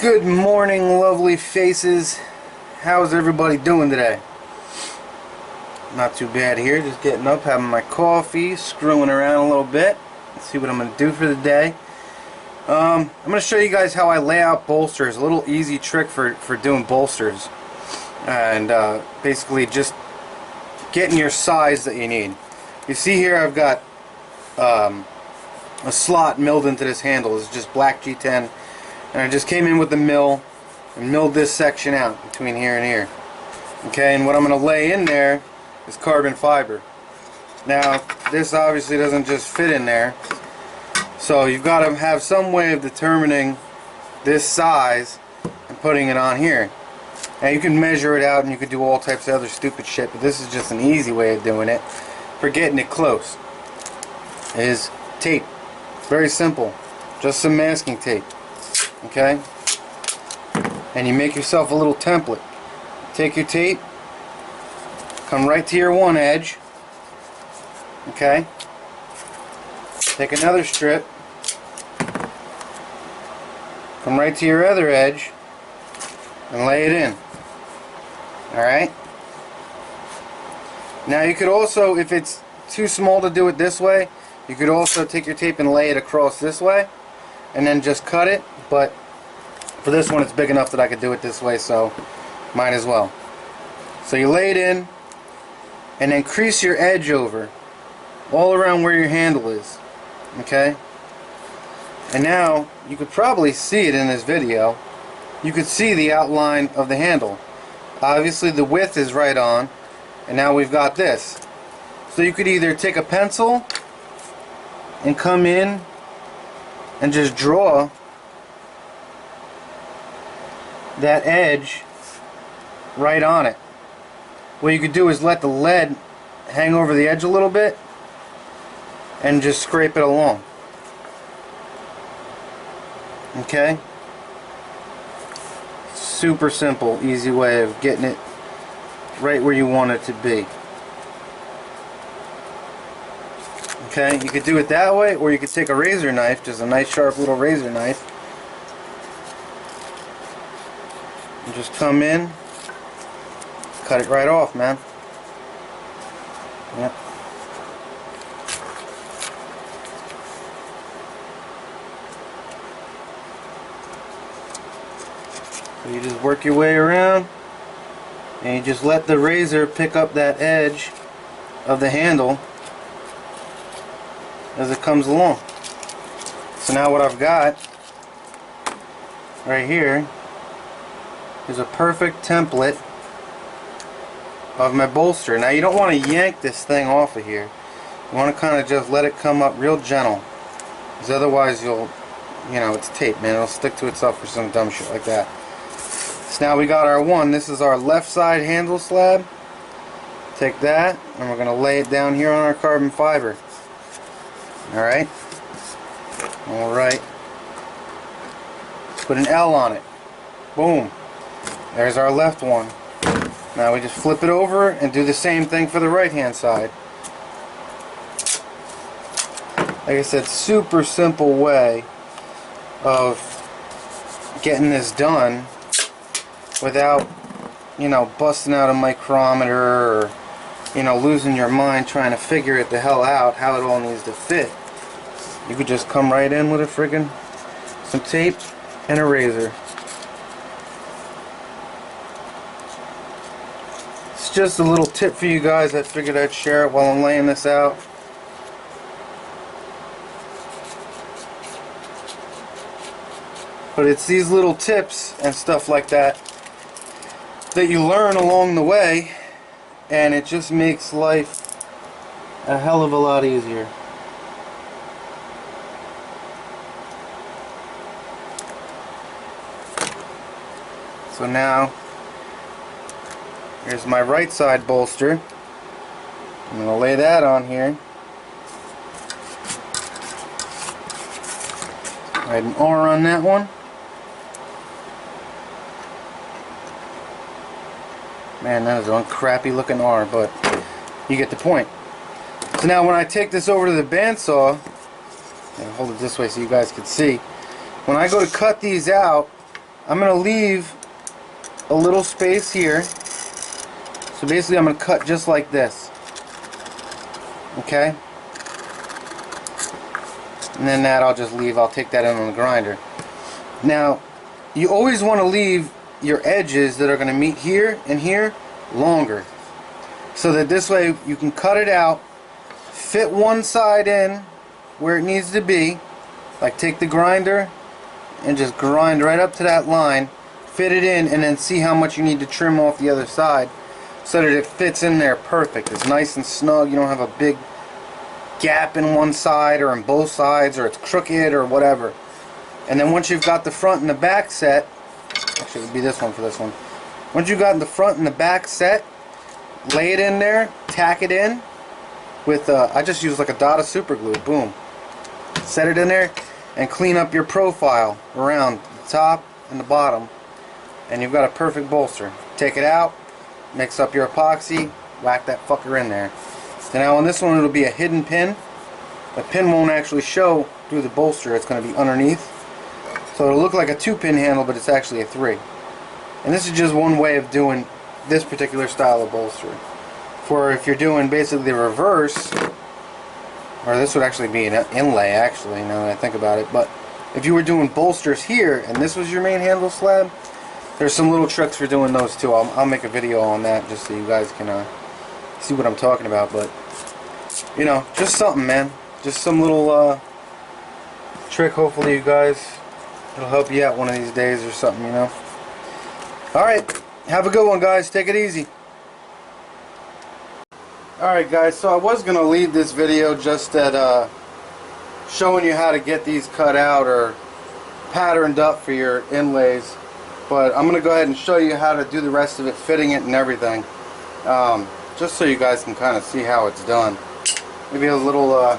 Good morning, lovely faces. How's everybody doing today? Not too bad here, just getting up, having my coffee, screwing around a little bit. Let's see what I'm going to do for the day. I'm going to show you guys how I lay out bolsters. A little easy trick for doing bolsters. And basically just getting your size that you need. You see here I've got a slot milled into this handle. It's just black G10. And I just came in with the mill and milled this section out between here and here. Okay, and what I'm going to lay in there is carbon fiber. Now, this obviously doesn't just fit in there. So you've got to have some way of determining this size and putting it on here. Now you can measure it out and you can do all types of other stupid shit, but this is just an easy way of doing it for getting it close. Is tape. Very simple. Just some masking tape. Okay? And you make yourself a little template. Take your tape, come right to your one edge. Okay? Take another strip, come right to your other edge, and lay it in. Alright? Now you could also, if it's too small to do it this way, you could also take your tape and lay it across this way, and then just cut it, but for this one it's big enough that I could do it this way, so might as well. So you lay it in, and then crease your edge over, all around where your handle is. Okay? And now, you could probably see it in this video, you could see the outline of the handle. Obviously the width is right on, and now we've got this. So you could either take a pencil and come in and just draw that edge right on it. What you could do is let the lead hang over the edge a little bit and just scrape it along. Okay? Super simple, easy way of getting it right where you want it to be. Okay, you could do it that way, or you could take a razor knife, just a nice sharp little razor knife, and just come in, cut it right off, man. Yep. So you just work your way around, and you just let the razor pick up that edge of the handle as it comes along. So now what I've got right here is a perfect template of my bolster. Now you don't want to yank this thing off of here. You want to kind of just let it come up real gentle, because otherwise you'll, you know, it's tape, man, it'll stick to itself for some dumb shit like that. So now we got our one. This is our left side handle slab. Take that and we're going to lay it down here on our carbon fiber. Alright? Alright. Put an L on it. Boom. There's our left one. Now we just flip it over and do the same thing for the right hand side. Like I said, super simple way of getting this done without, you know, busting out a micrometer or, you know, losing your mind trying to figure it the hell out how it all needs to fit. You could just come right in with a friggin' some tape and a razor. It's just a little tip for you guys. I figured I'd share it while I'm laying this out. But it's these little tips and stuff like that that you learn along the way, and it just makes life a hell of a lot easier. So now here's my right side bolster. I'm going to lay that on here. Write an R on that one. Man, that is one crappy looking R, but you get the point. So now when I take this over to the bandsaw, and hold it this way so you guys can see, when I go to cut these out, I'm going to leave a little space here. So basically I'm going to cut just like this. Okay? And then that I'll just leave. I'll take that in on the grinder. Now, you always want to leave your edges that are going to meet here and here longer. So that this way you can cut it out, fit one side in where it needs to be. Like take the grinder and just grind right up to that line, fit it in, and then see how much you need to trim off the other side so that it fits in there perfect. It's nice and snug. You don't have a big gap in one side or in both sides, or it's crooked or whatever. And then once you've got the front and the back set, actually it would be this one for this one. Once you've got the front and the back set, lay it in there, tack it in with, I just use like a dot of super glue, boom. Set it in there and clean up your profile around the top and the bottom, and you've got a perfect bolster. Take it out, mix up your epoxy, whack that fucker in there. So now on this one it'll be a hidden pin. The pin won't actually show through the bolster, it's going to be underneath. So it'll look like a 2-pin handle, but it's actually a 3. And this is just one way of doing this particular style of bolster. For if you're doing basically the reverse, or this would actually be an inlay actually, now that I think about it, but if you were doing bolsters here and this was your main handle slab, there's some little tricks for doing those too. I'll make a video on that just so you guys can see what I'm talking about. But you know, just something, man, just some little trick. Hopefully you guys, it'll help you out one of these days or something, you know. Alright, have a good one, guys. Take it easy. Alright guys, so I was going to leave this video just at showing you how to get these cut out or patterned up for your inlays, but I'm going to go ahead and show you how to do the rest of it, fitting it and everything, just so you guys can kind of see how it's done. Maybe a little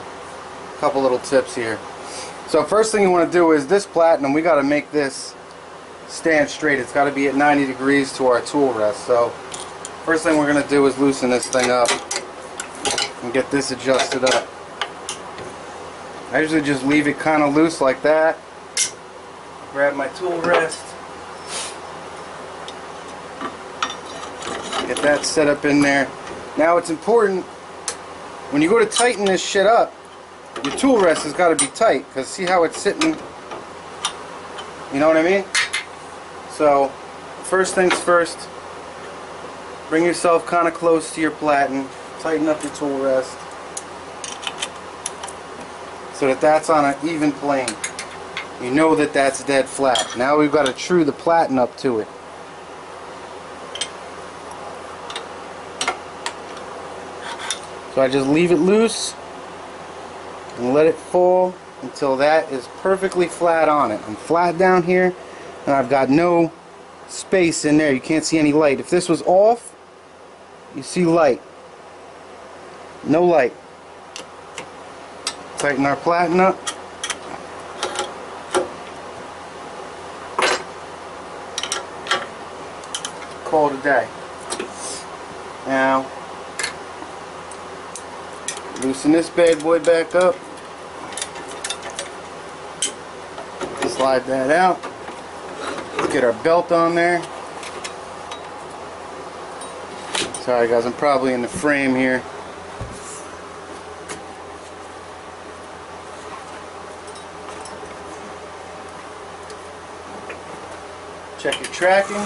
couple little tips here. So first thing you want to do is this platinum, we got to make this stand straight. It's got to be at 90 degrees to our tool rest. So first thing we're going to do is loosen this thing up and get this adjusted up. I usually just leave it kind of loose like that. Grab my tool rest. Get that set up in there. Now it's important when you go to tighten this shit up, your tool rest has got to be tight, because see how it's sitting, you know what I mean? So first things first, bring yourself kind of close to your platen, tighten up your tool rest so that that's on an even plane. You know that that's dead flat. Now we've got to true the platen up to it. So I just leave it loose and let it fall until that is perfectly flat on it. I'm flat down here and I've got no space in there. You can't see any light. If this was off, you see light. No light. Tighten our platen up. Call it a day. Now, loosen this bad boy back up. Slide that out. Let's get our belt on there. Sorry guys, I'm probably in the frame here. Check your tracking.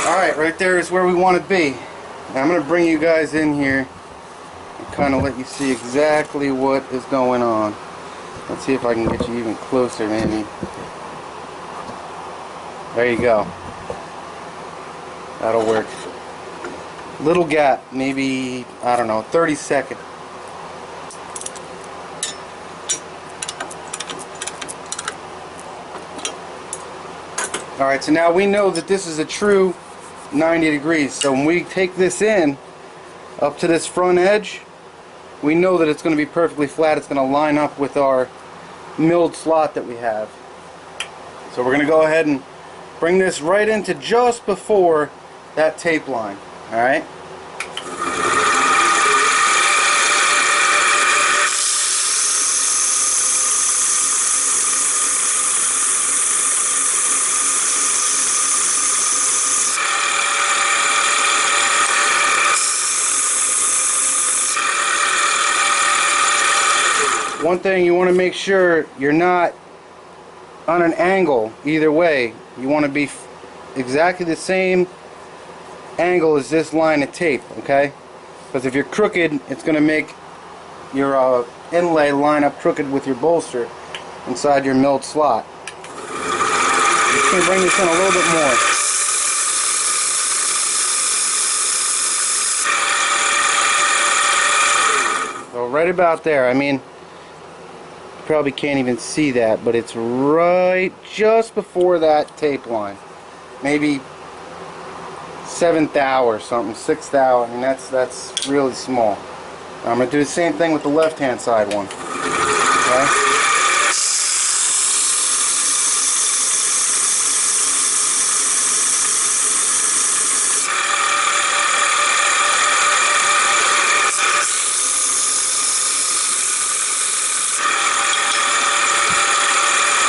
Alright, right there is where we want to be. Now I'm going to bring you guys in here and kind of let you see exactly what is going on. Let's see if I can get you even closer, maybe. There you go. That'll work. Little gap, maybe, I don't know, 30 seconds. Alright, so now we know that this is a true 90 degrees. So when we take this in up to this front edge, we know that it's going to be perfectly flat. It's going to line up with our milled slot that we have. So we're going to go ahead and bring this right into just before that tape line. Alright? one thing, you want to make sure you're not on an angle either way. You want to be exactly the same angle as this line of tape, okay? Because if you're crooked, it's going to make your inlay line up crooked with your bolster inside your milled slot. I'm just going to bring this in a little bit more. So right about there. I mean, you probably can't even see that, but it's right just before that tape line. Maybe 7th thou or something, 6th thou. I mean, that's really small. I'm going to do the same thing with the left-hand side one. Okay?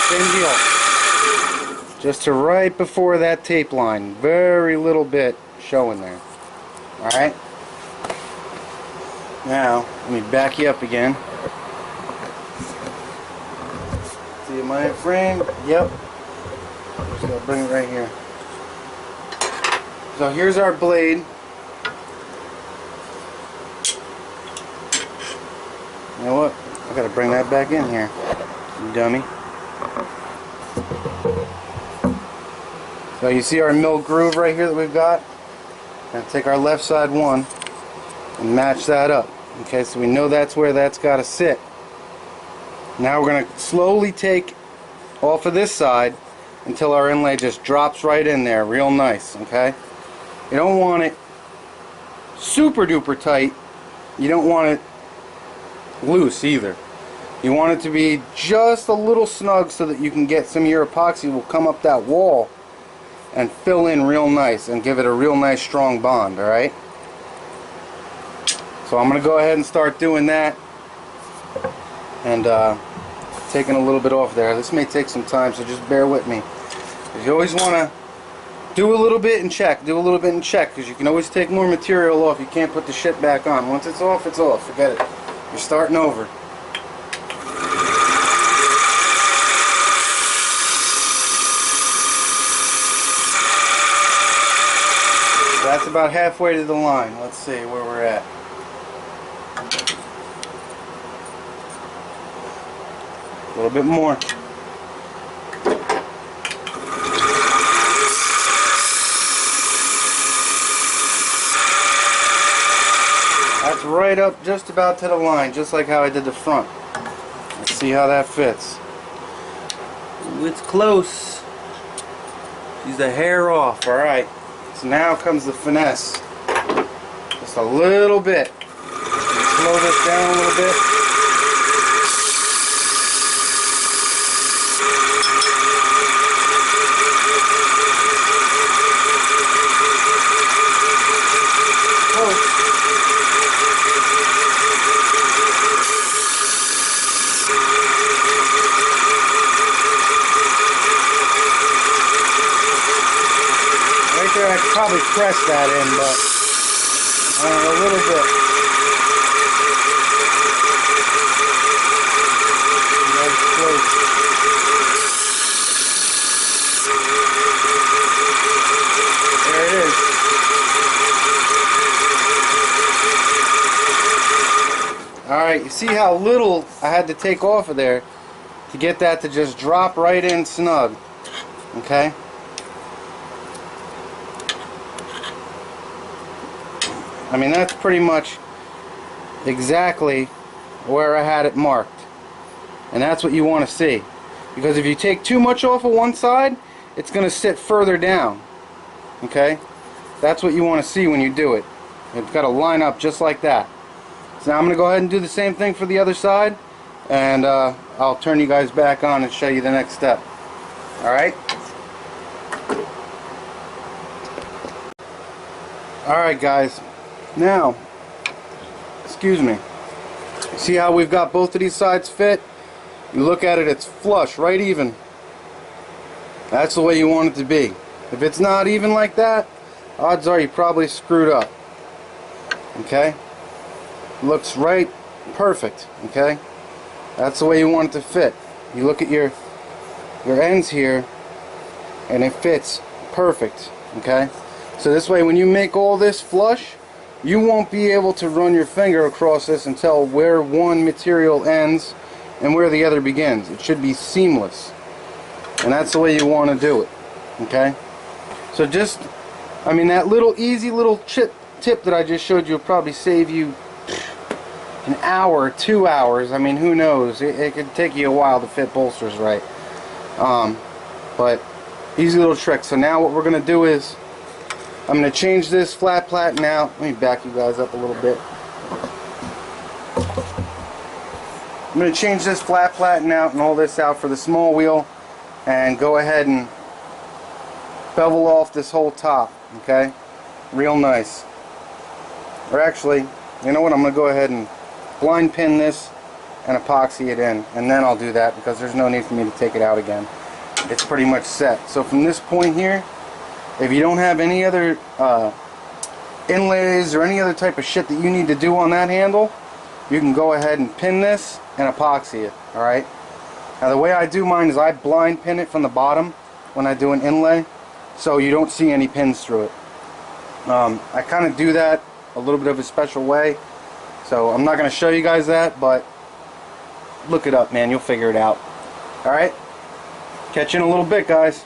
Same deal. Just to right before that tape line. Very little bit showing there. Alright? Now, let me back you up again. See my frame? Yep. Just gotta bring it right here. So here's our blade. You know what? I gotta bring that back in here, you dummy. So you see our mill groove right here that we've got? Gonna take our left side one and match that up. Okay, so we know that's where that's got to sit. Now we're going to slowly take off of this side until our inlay just drops right in there real nice. Okay, you don't want it super duper tight, you don't want it loose either. You want it to be just a little snug so that you can get some of your epoxy will come up that wall and fill in real nice and give it a real nice strong bond. Alright, so I'm going to go ahead and start doing that and taking a little bit off there. This may take some time, so just bear with me. You always want to do a little bit and check, do a little bit and check, because you can always take more material off. You can't put the shit back on. Once it's off, forget it. You're starting over. That's about halfway to the line. Let's see where we're at. A little bit more. That's right up just about to the line, just like how I did the front. Let's see how that fits. Ooh, it's close. Use the hair off. Alright. So now comes the finesse. Just a little bit. Slow this down a little bit. I could probably press that in, but a little bit. That's close. There it is. Alright, you see how little I had to take off of there to get that to just drop right in snug. Okay? I mean, that's pretty much exactly where I had it marked. And that's what you want to see. Because if you take too much off of one side, it's going to sit further down. Okay? That's what you want to see when you do it. It's got to line up just like that. So now I'm going to go ahead and do the same thing for the other side. And I'll turn you guys back on and show you the next step. Alright? Alright guys. Now, excuse me, see how we've got both of these sides fit? You look at it, it's flush, right even. That's the way you want it to be. If it's not even like that, odds are you probably screwed up. Okay? Looks right perfect. Okay? That's the way you want it to fit. You look at your ends here, and it fits perfect. Okay, so this way when you make all this flush, you won't be able to run your finger across this and tell where one material ends and where the other begins. It should be seamless, and that's the way you want to do it. Okay, so just, I mean, that little easy little tip that I just showed you will probably save you an hour, 2 hours. I mean, who knows? It could take you a while to fit bolsters right. But easy little trick. So now what we're going to do is I'm going to change this flat platen out. Let me back you guys up a little bit. I'm going to change this flat platen out and all this out for the small wheel, and go ahead and bevel off this whole top. Okay, real nice. Or actually, you know what, I'm going to go ahead and blind pin this and epoxy it in, and then I'll do that, because there's no need for me to take it out again. It's pretty much set. So from this point here, if you don't have any other inlays or any other type of shit that you need to do on that handle, you can go ahead and pin this and epoxy it. Alright, now the way I do mine is I blind pin it from the bottom when I do an inlay, so you don't see any pins through it. I kind of do that a little bit of a special way, so I'm not going to show you guys that, but look it up, man, you'll figure it out. Alright, catch you in a little bit, guys.